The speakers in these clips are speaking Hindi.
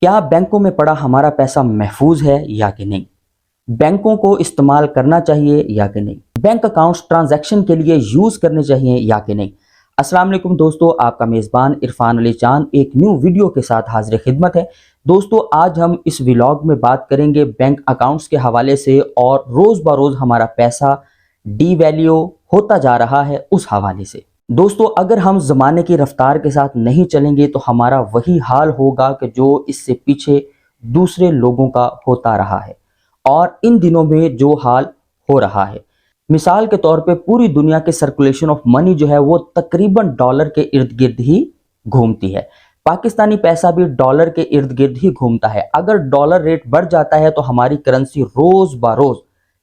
क्या बैंकों में पड़ा हमारा पैसा महफूज है या कि नहीं? बैंकों को इस्तेमाल करना चाहिए या कि नहीं? बैंक अकाउंट्स ट्रांजैक्शन के लिए यूज करने चाहिए या कि नहीं? अस्सलाम वालेकुम दोस्तों, आपका मेज़बान इरफान अली चांद एक न्यू वीडियो के साथ हाजिर खिदमत है। दोस्तों, आज हम इस व्लॉग में बात करेंगे बैंक अकाउंट्स के हवाले से और रोज ब रोज हमारा पैसा डीवैल्यू होता जा रहा है उस हवाले से। दोस्तों, अगर हम ज़माने की रफ्तार के साथ नहीं चलेंगे तो हमारा वही हाल होगा कि जो इससे पीछे दूसरे लोगों का होता रहा है और इन दिनों में जो हाल हो रहा है। मिसाल के तौर पे पूरी दुनिया के सर्कुलेशन ऑफ मनी जो है वो तकरीबन डॉलर के इर्द गिर्द ही घूमती है। पाकिस्तानी पैसा भी डॉलर के इर्द गिर्द ही घूमता है। अगर डॉलर रेट बढ़ जाता है तो हमारी करेंसी रोज ब रोज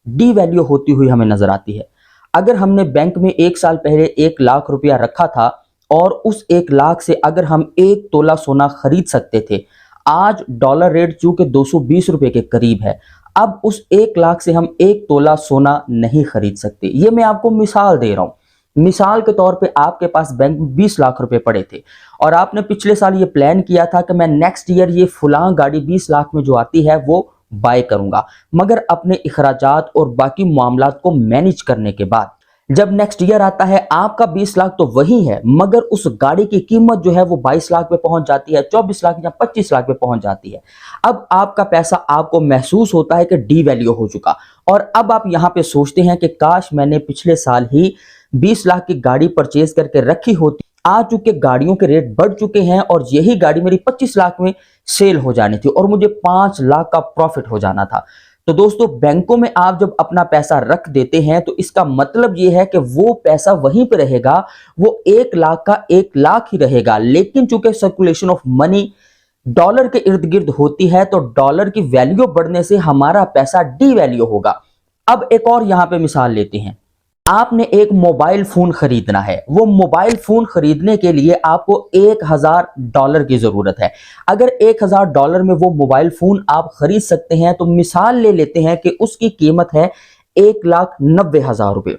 डीवैल्यू होती हुई हमें नजर आती है। अगर हमने बैंक में एक साल पहले 1 लाख रुपया रखा था और उस 1 लाख से अगर हम 1 तोला सोना खरीद सकते थे, आज डॉलर रेट चूंकि 220 रुपए के करीब है, अब उस 1 लाख से हम 1 तोला सोना नहीं खरीद सकते। ये मैं आपको मिसाल दे रहा हूं। मिसाल के तौर पे आपके पास बैंक में 20 लाख रुपए पड़े थे और आपने पिछले साल ये प्लान किया था कि मैं नेक्स्ट ईयर ये फुलां गाड़ी 20 लाख में जो आती है वो बाय करूंगा, मगर अपने इखराजात और बाकी मामलात को मैनेज करने के बाद जब नेक्स्ट ईयर आता है आपका 20 लाख तो वही है, मगर उस गाड़ी की कीमत जो है वो 22 लाख पे पहुंच जाती है, 24 लाख या 25 लाख पे पहुंच जाती है। अब आपका पैसा आपको महसूस होता है कि डीवैल्यू हो चुका और अब आप यहां पे सोचते हैं कि काश मैंने पिछले साल ही 20 लाख की गाड़ी परचेज करके रखी होती। आ चुके गाड़ियों के रेट बढ़ चुके हैं और यही गाड़ी मेरी 25 लाख में सेल हो जानी थी और मुझे 5 लाख का प्रॉफिट हो जाना था। तो दोस्तों, बैंकों में आप जब अपना पैसा रख देते हैं तो इसका मतलब यह है कि वो पैसा वहीं पे रहेगा, वो 1 लाख का 1 लाख ही रहेगा। लेकिन चूंकि सर्कुलेशन ऑफ मनी डॉलर के इर्द गिर्द होती है तो डॉलर की वैल्यू बढ़ने से हमारा पैसा डीवैल्यू होगा। अब एक और यहां पे मिसाल लेते हैं। आपने एक मोबाइल फोन खरीदना है। वो मोबाइल फोन खरीदने के लिए आपको $1000 की जरूरत है। अगर $1000 में वो मोबाइल फोन आप खरीद सकते हैं तो मिसाल ले लेते हैं कि उसकी कीमत है 1,90,000 रुपए।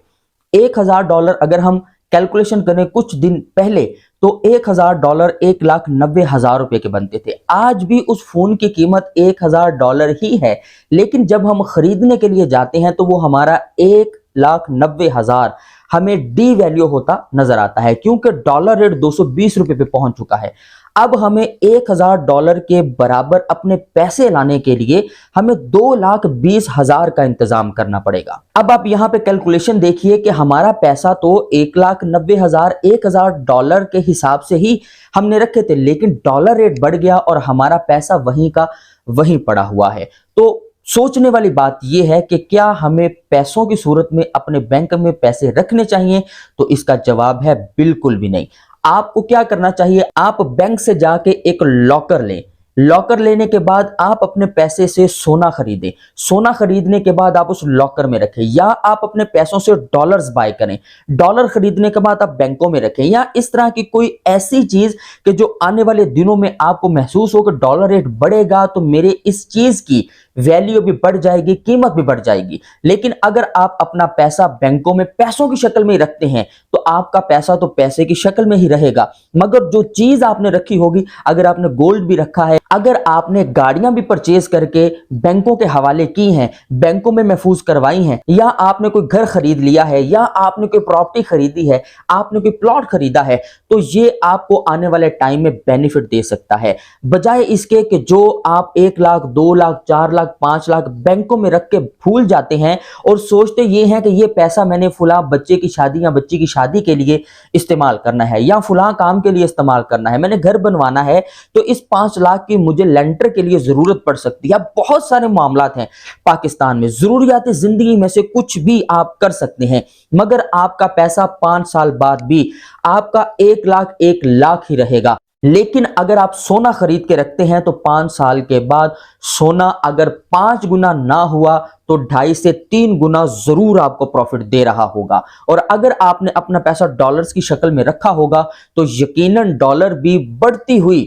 $1000 अगर हम कैलकुलेशन करें कुछ दिन पहले तो $1000 1,90,000 रुपए के बनते थे। आज भी उस फोन की कीमत $1000 ही है, लेकिन जब हम खरीदने के लिए जाते हैं तो वो हमारा 1,90,000 हमें डी वैल्यू होता नजर आता है, क्योंकि डॉलर रेट 220 रुपए पे पहुंच चुका है। अब हमें $1000 के बराबर अपने पैसे लाने के लिए हमें 2,20,000 का इंतजाम करना पड़ेगा। अब आप यहां पे कैलकुलेशन देखिए कि हमारा पैसा तो 1,90,000 $1000 के हिसाब से ही हमने रखे थे, लेकिन डॉलर रेट बढ़ गया और हमारा पैसा वहीं का वहीं पड़ा हुआ है। तो सोचने वाली बात यह है कि क्या हमें पैसों की सूरत में अपने बैंक में पैसे रखने चाहिए? तो इसका जवाब है बिल्कुल भी नहीं। आपको क्या करना चाहिए? आप बैंक से जाके एक लॉकर लें। लॉकर लेने के बाद आप अपने पैसे से सोना खरीदें। सोना खरीदने के बाद आप उस लॉकर में रखें, या आप अपने पैसों से डॉलर्स बाय करें। डॉलर खरीदने के बाद आप बैंकों में रखें, या इस तरह की कोई ऐसी चीज कि जो आने वाले दिनों में आपको महसूस हो कि डॉलर रेट बढ़ेगा तो मेरे इस चीज की वैल्यू भी बढ़ जाएगी, कीमत भी बढ़ जाएगी। लेकिन अगर आप अपना पैसा बैंकों में पैसों की शक्ल में रखते हैं तो आपका पैसा तो पैसे की शक्ल में ही रहेगा, मगर जो चीज आपने रखी होगी, अगर आपने गोल्ड भी रखा है, अगर आपने गाड़ियां भी परचेज करके बैंकों के हवाले की हैं, बैंकों में महफूज करवाई हैं, या आपने कोई घर खरीद लिया है, या आपने कोई प्रॉपर्टी खरीदी है, आपने कोई प्लॉट खरीदा है, तो ये आपको आने वाले टाइम में बेनिफिट दे सकता है, बजाय इसके कि जो आप 1 लाख 2 लाख 4 लाख 5 लाख बैंकों में रख के भूल जाते हैं और सोचते ये हैं कि ये पैसा मैंने फुला बच्चे की शादी या बच्ची की शादी के लिए इस्तेमाल करना है, या फुला काम के लिए इस्तेमाल करना है, मैंने घर बनवाना है तो इस 5 लाख की मुझे लेंटर के लिए जरूरत पड़ सकती है। बहुत सारे मामलात हैं पाकिस्तान में, जरूरियात जिंदगी में से कुछ भी आप कर सकते हैं, मगर आपका पैसा 5 साल बाद भी आपका 1 लाख 1 लाख ही रहेगा। लेकिन अगर आप सोना खरीद के रखते हैं तो 5 साल के बाद सोना अगर 5 गुना ना हुआ तो 2.5 से 3 गुना जरूर आपको प्रॉफिट दे रहा होगा। और अगर आपने अपना पैसा डॉलर्स की शक्ल में रखा होगा तो यकीनन डॉलर भी बढ़ती हुई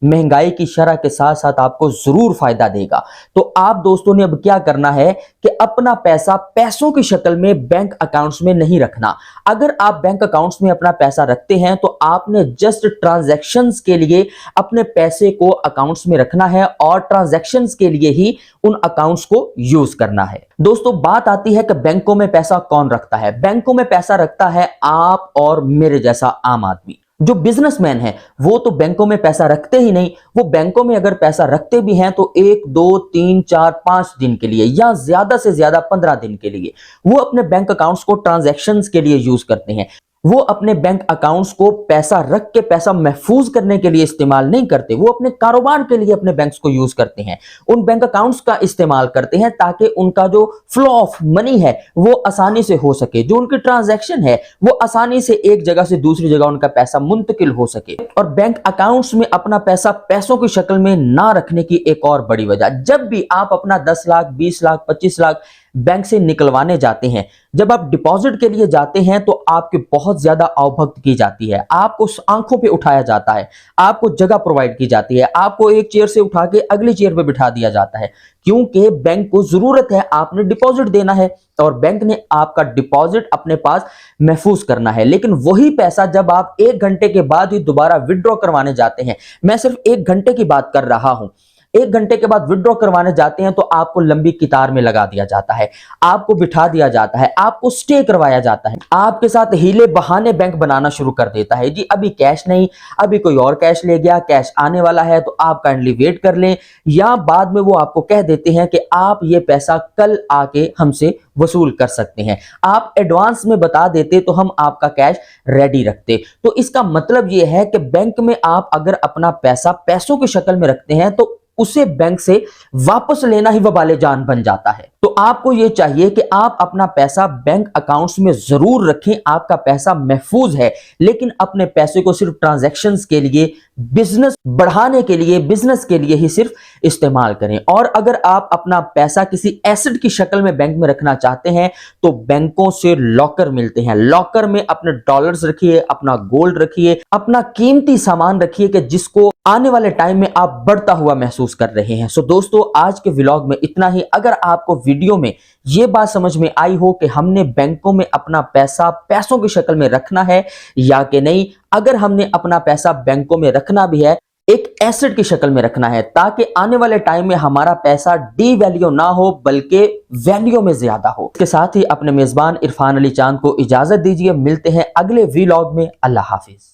महंगाई की शरह के साथ साथ आपको जरूर फायदा देगा। तो आप दोस्तों ने अब क्या करना है कि अपना पैसा पैसों की शक्ल में बैंक अकाउंट्स में नहीं रखना। अगर आप बैंक अकाउंट्स में अपना पैसा रखते हैं तो आपने जस्ट ट्रांजैक्शंस के लिए अपने पैसे को अकाउंट्स में रखना है और ट्रांजैक्शंस के लिए ही उन अकाउंट्स को यूज करना है। दोस्तों बात आती है कि बैंकों में पैसा कौन रखता है। बैंकों में पैसा रखता है आप और मेरे जैसा आम आदमी। जो बिजनेसमैन है वो तो बैंकों में पैसा रखते ही नहीं। वो बैंकों में अगर पैसा रखते भी हैं तो 1 2 3 4 5 दिन के लिए या ज्यादा से ज्यादा 15 दिन के लिए वो अपने बैंक अकाउंट्स को ट्रांजैक्शंस के लिए यूज करते हैं। वो अपने बैंक अकाउंट्स को पैसा रख के पैसा महफूज करने के लिए इस्तेमाल नहीं करते। वो अपने कारोबार के लिए अपने बैंक्स को यूज करते हैं। उन बैंक अकाउंट्स का इस्तेमाल करते हैं ताकि उनका जो फ्लो ऑफ मनी है वो आसानी से हो सके, जो उनकी ट्रांजैक्शन है वो आसानी से एक जगह से दूसरी जगह उनका पैसा मुंतकिल हो सके। और बैंक अकाउंट्स में अपना पैसा पैसों की शक्ल में ना रखने की एक और बड़ी वजह, जब भी आप अपना 10 लाख 20 लाख 25 लाख बैंक से निकलवाने जाते हैं, जब आप डिपॉजिट के लिए जाते हैं तो आपकी बहुत ज्यादा अवभक्त की जाती है, आपको आंखों पे उठाया जाता है, आपको जगह प्रोवाइड की जाती है, आपको एक चेयर से उठा के अगली चेयर पे बिठा दिया जाता है, क्योंकि बैंक को जरूरत है, आपने डिपॉजिट देना है और बैंक ने आपका डिपॉजिट अपने पास महफूज करना है। लेकिन वही पैसा जब आप 1 घंटे के बाद ही दोबारा विड्रॉ करवाने जाते हैं, मैं सिर्फ 1 घंटे की बात कर रहा हूं, 1 घंटे के बाद विड्रॉ करवाने जाते हैं तो आपको लंबी कतार में लगा दिया जाता है, आपको बिठा दिया जाता है, आपको स्टे करवाया जाता है, आपके साथ हीले बहाने बैंक बनाना शुरू कर देता है। जी अभी कैश नहीं, अभी कोई और कैश ले गया, कैश आने वाला है तो आप काइंडली वेट कर लें, या बाद में वो आपको कह देते हैं कि आप ये पैसा कल आके हमसे वसूल कर सकते हैं। आप एडवांस में बता देते तो हम आपका कैश रेडी रखते। तो इसका मतलब ये है कि बैंक में आप अगर अपना पैसा पैसों की शक्ल में रखते हैं तो उसे बैंक से वापस लेना ही वबाले जान बन जाता है। तो आपको यह चाहिए कि आप अपना पैसा बैंक अकाउंट्स में जरूर रखें, आपका पैसा महफूज है, लेकिन अपने पैसे को सिर्फ ट्रांजैक्शंस के लिए, बिजनेस बढ़ाने के लिए, बिजनेस के लिए ही सिर्फ इस्तेमाल करें। और अगर आप अपना पैसा किसी एसेट की शक्ल में बैंक में रखना चाहते हैं तो बैंकों से लॉकर मिलते हैं। लॉकर में अपने डॉलर्स रखिए, अपना गोल्ड रखिए, अपना कीमती सामान रखिए कि जिसको आने वाले टाइम में आप बढ़ता हुआ महसूस कर रहे हैं। सो दोस्तों आज के व्लॉग में इतना ही। अगर आपको वीडियो में यह बात समझ में आई हो कि हमने बैंकों में अपना पैसा पैसों की शक्ल में रखना है या कि नहीं, अगर हमने अपना पैसा बैंकों में रखना भी है एक एसेट की शक्ल में रखना है ताकि आने वाले टाइम में हमारा पैसा डी वैल्यू ना हो बल्कि वैल्यू में ज्यादा हो। इसके साथ ही अपने मेजबान इरफान अली चांद को इजाजत दीजिए। मिलते हैं अगले व्लॉग में। अल्लाह हाफिज।